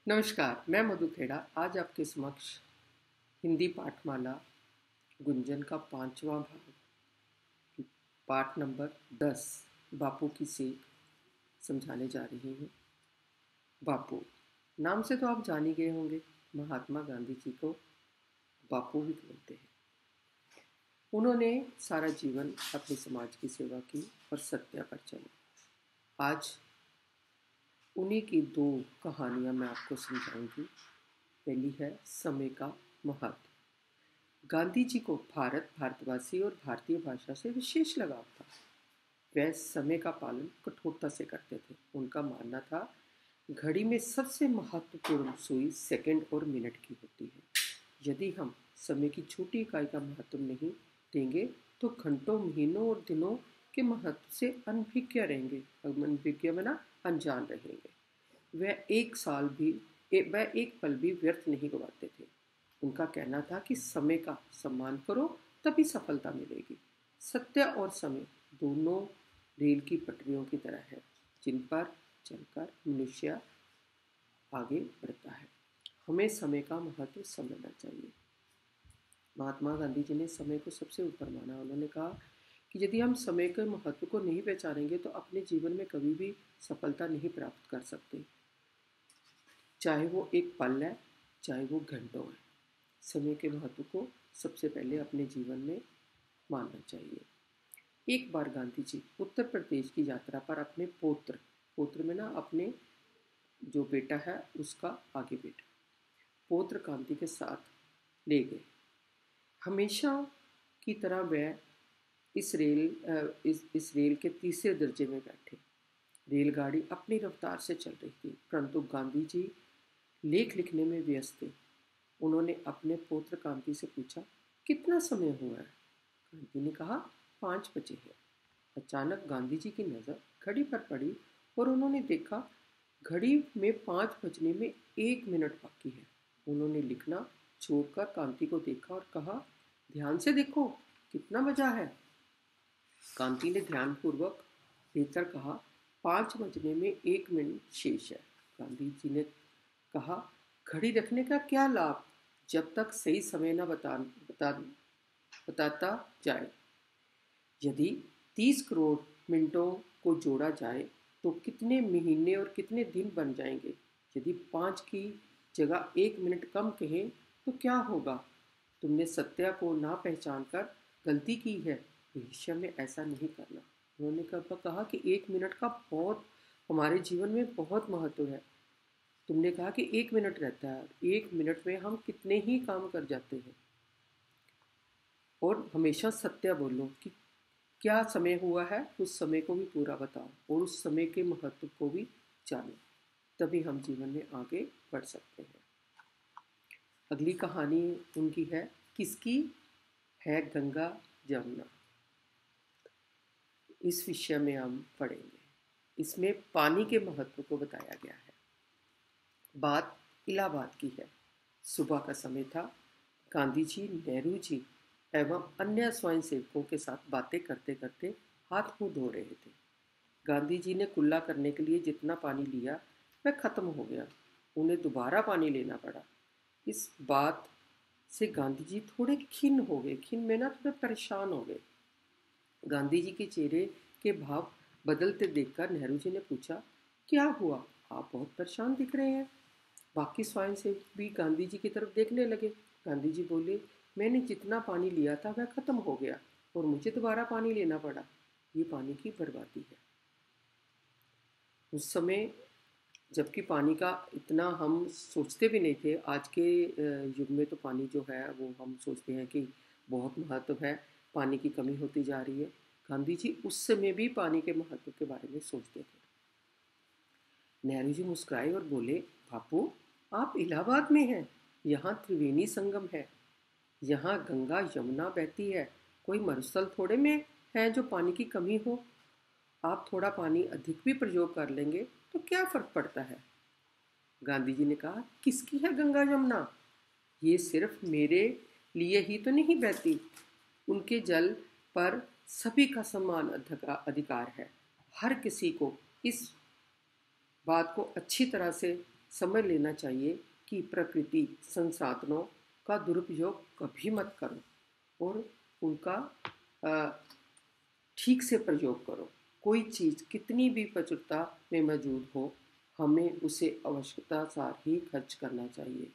नमस्कार, मैं मधु खेड़ा आज आपके समक्ष हिंदी पाठमाला गुंजन का 5वां भाग पाठ नंबर 10 बापू की सीख समझाने जा रही हूँ। बापू नाम से तो आप जान ही गए होंगे। महात्मा गांधी जी को बापू भी बोलते हैं। उन्होंने सारा जीवन अपने समाज की सेवा की और सत्य पर चले। आज उन्हीं की दो कहानियाँ मैं आपको समझाऊंगी। पहली है समय का महत्व। गांधी जी को भारत, भारतवासी और भारतीय भाषा से विशेष लगाव था। वह समय का पालन कठोरता से करते थे। उनका मानना था घड़ी में सबसे महत्वपूर्ण सुई सेकंड और मिनट की होती है। यदि हम समय की छोटी इकाई का महत्व नहीं देंगे तो घंटों, महीनों और दिनों के महत्व से अनभिज्ञ रहेंगे। अनभिज्ञ बना अनजान रहेंगे। वह एक पल भी व्यर्थ नहीं गवाते थे। उनका कहना था कि समय का सम्मान करो तभी सफलता मिलेगी। सत्य और समय दोनों रेल की पटरियों की तरह है जिन पर चलकर मनुष्य आगे बढ़ता है। हमें समय का महत्व समझना चाहिए। महात्मा गांधी जी ने समय को सबसे ऊपर माना। उन्होंने कहा कि यदि हम समय के महत्व को नहीं पहचानेंगे तो अपने जीवन में कभी भी सफलता नहीं प्राप्त कर सकते, चाहे वो एक पल है, चाहे वो घंटों है। समय के महत्व को सबसे पहले अपने जीवन में मानना चाहिए। एक बार गांधी जी उत्तर प्रदेश की यात्रा पर अपने पौत्र पौत्र में ना अपने जो बेटा है उसका आगे बेटा पौत्र कांति के साथ ले गए। हमेशा की तरह वह इस रेल के तीसरे दर्जे में बैठे। रेलगाड़ी अपनी रफ्तार से चल रही थी, परंतु गांधी जी लेख लिखने में व्यस्त थे। उन्होंने अपने पौत्र कांति से पूछा, कितना समय हुआ है? कांति ने कहा, 5 बजे है। अचानक गांधी जी की नज़र घड़ी पर पड़ी और उन्होंने देखा घड़ी में 5 बजने में 1 मिनट बाकी है। उन्होंने लिखना छोड़कर कांति को देखा और कहा, ध्यान से देखो कितना बजा है। कांति ने ध्यानपूर्वक लेकर कहा, 5 बजने में 1 मिनट शेष है। गांधी जी ने कहा, घड़ी रखने का क्या लाभ जब तक सही समय न बताता जाए। यदि 30 करोड़ मिनटों को जोड़ा जाए तो कितने महीने और कितने दिन बन जाएंगे। यदि 5 की जगह 1 मिनट कम कहें तो क्या होगा। तुमने सत्य को ना पहचान कर गलती की है। भविष्य में ऐसा नहीं करना। उन्होंने कहा कि 1 मिनट का बहुत हमारे जीवन में बहुत महत्व है। तुमने कहा कि 1 मिनट रहता है, 1 मिनट में हम कितने ही काम कर जाते हैं। और हमेशा सत्य बोलो कि क्या समय हुआ है, उस समय को भी पूरा बताओ और उस समय के महत्व को भी जानो, तभी हम जीवन में आगे बढ़ सकते हैं। अगली कहानी उनकी है, किसकी है गंगा जमुना। इस विषय में हम पढ़ेंगे। इसमें पानी के महत्व को बताया गया है। बात इलाहाबाद की है। सुबह का समय था। गांधी जी, नेहरू जी एवं अन्य स्वयंसेवकों के साथ बातें करते करते हाथ मुंह धो रहे थे। गांधी जी ने कुल्ला करने के लिए जितना पानी लिया वह खत्म हो गया। उन्हें दोबारा पानी लेना पड़ा। इस बात से गांधी जी थोड़े खिन्न हो गए। खिन्न में ना थोड़े परेशान हो गए। गांधी जी के चेहरे के भाव बदलते देखकर नेहरू जी ने पूछा, क्या हुआ, आप बहुत परेशान दिख रहे हैं। बाकी स्वयंसेवक भी गांधी जी की तरफ देखने लगे। गांधी जी बोले, मैंने जितना पानी लिया था वह खत्म हो गया और मुझे दोबारा पानी लेना पड़ा। ये पानी की बर्बादी है। उस समय जबकि पानी का इतना हम सोचते भी नहीं थे। आज के युग में तो पानी जो है वो हम सोचते हैं कि बहुत महत्व है, पानी की कमी होती जा रही है। गांधी जी उस समय भी पानी के महत्व के बारे में सोचते थे। नेहरू जी मुस्कुराए और बोले, बापू आप इलाहाबाद में हैं, यहाँ त्रिवेणी संगम है, यहाँ गंगा यमुना बहती है। कोई मरुस्थल थोड़े में है जो पानी की कमी हो। आप थोड़ा पानी अधिक भी प्रयोग कर लेंगे तो क्या फ़र्क पड़ता है। गांधी जी ने कहा, किसकी है गंगा यमुना? ये सिर्फ मेरे लिए ही तो नहीं बहती। उनके जल पर सभी का समान अधिकार है। हर किसी को इस बात को अच्छी तरह से समझ लेना चाहिए कि प्रकृति संसाधनों का दुरुपयोग कभी मत करो और उनका ठीक से प्रयोग करो। कोई चीज़ कितनी भी प्रचुरता में मौजूद हो, हमें उसे आवश्यकतानुसार ही खर्च करना चाहिए।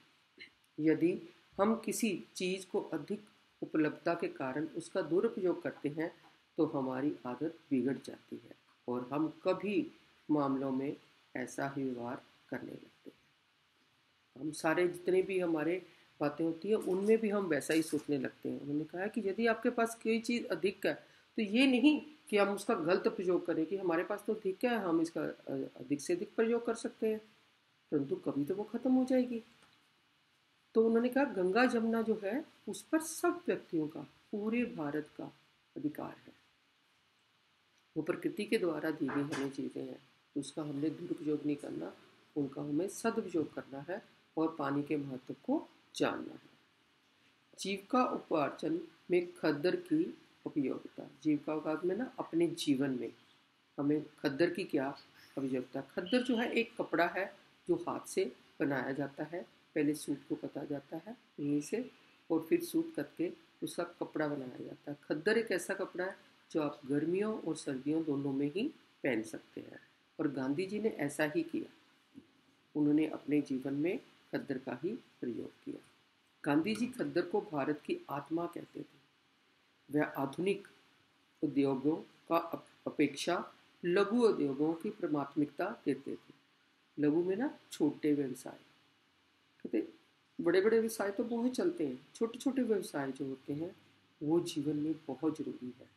यदि हम किसी चीज़ को अधिक उपलब्धता के कारण उसका दुरुपयोग करते हैं तो हमारी आदत बिगड़ जाती है और हम कभी मामलों में ऐसा ही व्यवहार करने लगते हैं। हम सारे जितने भी हमारे बातें होती है उनमें भी हम वैसा ही सोचने लगते हैं। उन्होंने कहा कि यदि आपके पास कोई चीज़ अधिक है तो ये नहीं कि हम उसका गलत प्रयोग करें कि हमारे पास तो अधिक है, हम इसका अधिक से अधिक प्रयोग कर सकते हैं, परंतु कभी तो वो ख़त्म हो जाएगी। तो उन्होंने कहा गंगा जमुना जो है उस पर सब व्यक्तियों का, पूरे भारत का अधिकार है। वो प्रकृति के द्वारा दी गई हमें चीज़ें हैं, उसका हमने दुरुपयोग नहीं करना, उनका हमें सदुपयोग करना है और पानी के महत्व को जानना है। जीविका उपार्जन में खद्दर की उपयोगिता। जीविका उपार्जन में ना अपने जीवन में हमें खद्दर की क्या आवश्यकता। खद्दर जो है एक कपड़ा है जो हाथ से बनाया जाता है। पहले सूत को कता जाता है यहीं से और फिर सूत कत के उसका कपड़ा बनाया जाता है। खद्दर एक ऐसा कपड़ा है जो आप गर्मियों और सर्दियों दोनों में ही पहन सकते हैं और गांधी जी ने ऐसा ही किया। उन्होंने अपने जीवन में खद्दर का ही प्रयोग किया। गांधी जी खद्दर को भारत की आत्मा कहते थे। वह आधुनिक उद्योगों का अपेक्षा लघु उद्योगों की प्राथमिकता देते थे। लघु में ना छोटे व्यवसाय, कहते बड़े बड़े व्यवसाय तो बहुत चलते हैं, छोटे छोटे व्यवसाय जो होते हैं वो जीवन में बहुत ज़रूरी है,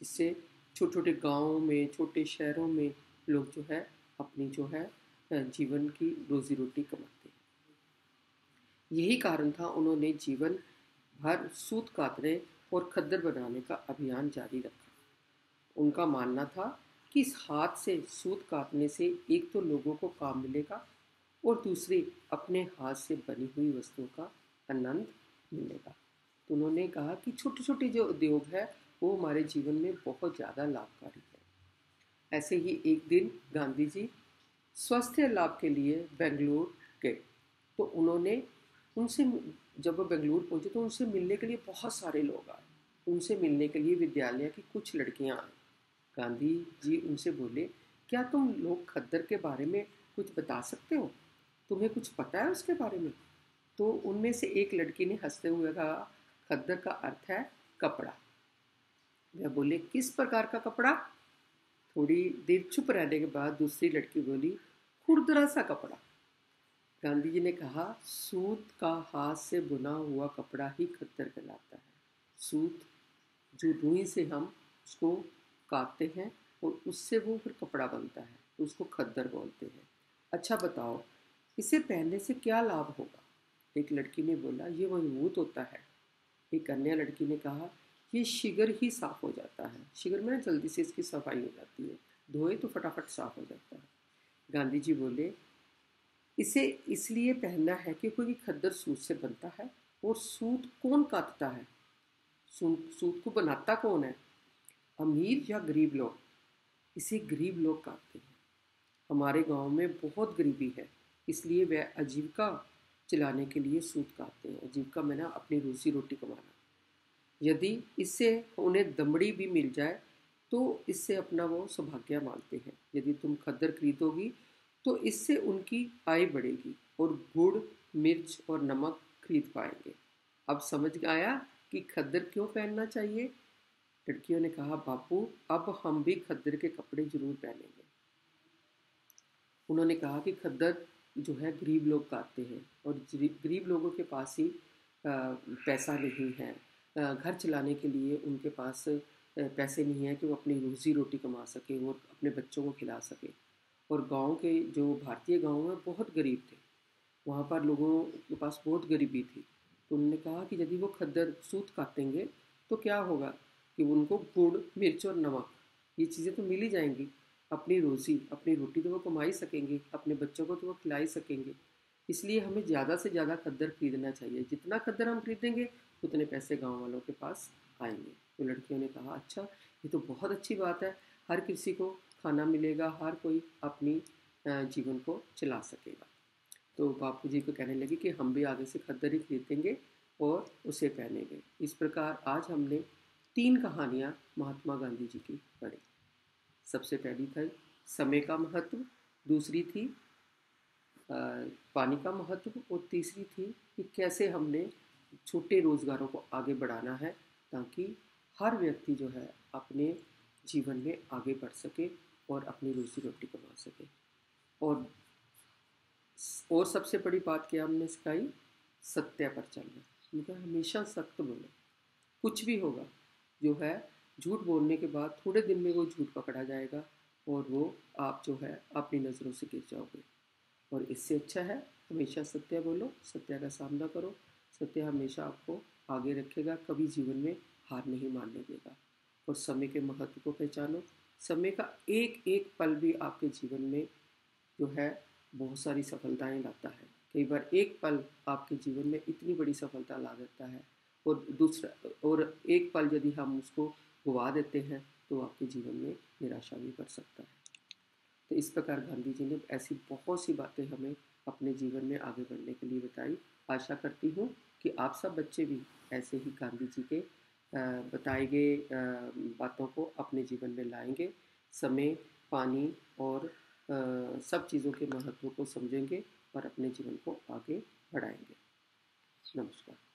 जिससे छोटे छोटे गाँवों में, छोटे शहरों में लोग जो है अपनी जो है जीवन की रोजी रोटी कमाते हैं। यही कारण था उन्होंने जीवन भर सूत कातने और खद्दर बनाने का अभियान जारी रखा। उनका मानना था कि इस हाथ से सूत काटने से एक तो लोगों को काम मिलेगा और दूसरी अपने हाथ से बनी हुई वस्तुओं का आनंद मिलेगा। तो उन्होंने कहा कि छोटे छोटे जो उद्योग है वो हमारे जीवन में बहुत ज़्यादा लाभकारी है। ऐसे ही एक दिन गांधी जी स्वास्थ्य लाभ के लिए बेंगलुरु गए। तो उन्होंने उनसे जब वो बेंगलुरु पहुँचे तो उनसे मिलने के लिए बहुत सारे लोग आए। उनसे मिलने के लिए विद्यालय की कुछ लड़कियां आई। गांधी जी उनसे बोले, क्या तुम लोग खद्दर के बारे में कुछ बता सकते हो? तुम्हें कुछ पता है उसके बारे में? तो उनमें से एक लड़की ने हंसते हुए कहा, खद्दर का अर्थ है कपड़ा। वह बोले, किस प्रकार का कपड़ा? थोड़ी देर चुप रहने के बाद दूसरी लड़की बोली, खुरदरा सा कपड़ा। गांधी जी ने कहा, सूत का हाथ से बुना हुआ कपड़ा ही खद्दर कहलाता है। सूत जो रुई से हम उसको काटते हैं और उससे वो फिर कपड़ा बनता है, तो उसको खद्दर बोलते हैं। अच्छा बताओ, इसे पहनने से क्या लाभ होगा? एक लड़की ने बोला, ये मजबूत होता है। एक अन्य लड़की ने कहा, ये शिगर ही साफ हो जाता है। शिगर में जल्दी से इसकी सफाई हो जाती है, धोए तो फटाफट साफ हो जाता है। गांधी जी बोले, इसे इसलिए पहनना है क्योंकि खद्दर सूत से बनता है और सूत कौन काटता है? सूत को बनाता कौन है? अमीर या गरीब लोग? इसे गरीब लोग काटते हैं। हमारे गांव में बहुत गरीबी है, इसलिए वह आजीविका चलाने के लिए सूत काटते हैं। आजीविका में ना अपनी रोजी रोटी कमाना। यदि इससे उन्हें दमड़ी भी मिल जाए तो इससे अपना वो सौभाग्य मानते हैं। यदि तुम खद्दर खरीदोगी तो इससे उनकी आय बढ़ेगी और गुड़, मिर्च और नमक खरीद पाएंगे। अब समझ आया कि खद्दर क्यों पहनना चाहिए? लड़कियों ने कहा, बापू अब हम भी खद्दर के कपड़े जरूर पहनेंगे। उन्होंने कहा कि खद्दर जो है गरीब लोग काटते हैं और गरीब लोगों के पास ही पैसा नहीं है, घर चलाने के लिए उनके पास पैसे नहीं है कि वो अपनी रोज़ी रोटी कमा सके और अपने बच्चों को खिला सके। और गांव के जो भारतीय गांव हैं बहुत गरीब थे, वहाँ पर लोगों के पास बहुत गरीबी थी। तो उन्होंने कहा कि यदि वो खद्दर सूत काटेंगे तो क्या होगा कि उनको गुड़, मिर्च और नमक ये चीज़ें तो मिल ही जाएंगी। अपनी रोज़ी, अपनी रोटी तो वो कमा ही सकेंगे, अपने बच्चों को तो वो खिला ही सकेंगे। इसलिए हमें ज़्यादा से ज़्यादा खद्दर खरीदना चाहिए। जितना खद्दर हम खरीदेंगे उतने पैसे गांव वालों के पास आएंगे। तो लड़कियों ने कहा, अच्छा ये तो बहुत अच्छी बात है, हर किसी को खाना मिलेगा, हर कोई अपनी जीवन को चला सकेगा। तो बापूजी को कहने लगे कि हम भी आगे से खद्दर ही खरीदेंगे और उसे पहनेंगे। इस प्रकार आज हमने 3 कहानियाँ महात्मा गांधी जी की पढ़ी। सबसे पहली थी समय का महत्व, दूसरी थी पानी का महत्व और तीसरी थी कि कैसे हमने छोटे रोज़गारों को आगे बढ़ाना है ताकि हर व्यक्ति जो है अपने जीवन में आगे बढ़ सके और अपनी रोजी रोटी कमा सके। और सबसे बड़ी बात क्या हमने सिखाई, सत्य पर चलना। उनका हमेशा सत्य बोलो, कुछ भी होगा जो है झूठ बोलने के बाद थोड़े दिन में वो झूठ पकड़ा जाएगा और वो आप जो है अपनी नज़रों से गिर जाओगे। और इससे अच्छा है हमेशा सत्य बोलो, सत्य का सामना करो। सत्य हमेशा आपको आगे रखेगा, कभी जीवन में हार नहीं मानने देगा। और समय के महत्व को पहचानो। समय का एक एक पल भी आपके जीवन में जो है बहुत सारी सफलताएं लाता है। कई बार एक पल आपके जीवन में इतनी बड़ी सफलता ला देता है और एक पल यदि हम उसको गवा देते हैं तो आपके जीवन में निराशा भी बढ़ सकता है। तो इस प्रकार गांधी जी ने ऐसी बहुत सी बातें हमें अपने जीवन में आगे बढ़ने के लिए बताई। आशा करती हूँ कि आप सब बच्चे भी ऐसे ही गांधी जी के बताए गए बातों को अपने जीवन में लाएंगे। समय, पानी और सब चीज़ों के महत्व को समझेंगे और अपने जीवन को आगे बढ़ाएंगे। नमस्कार।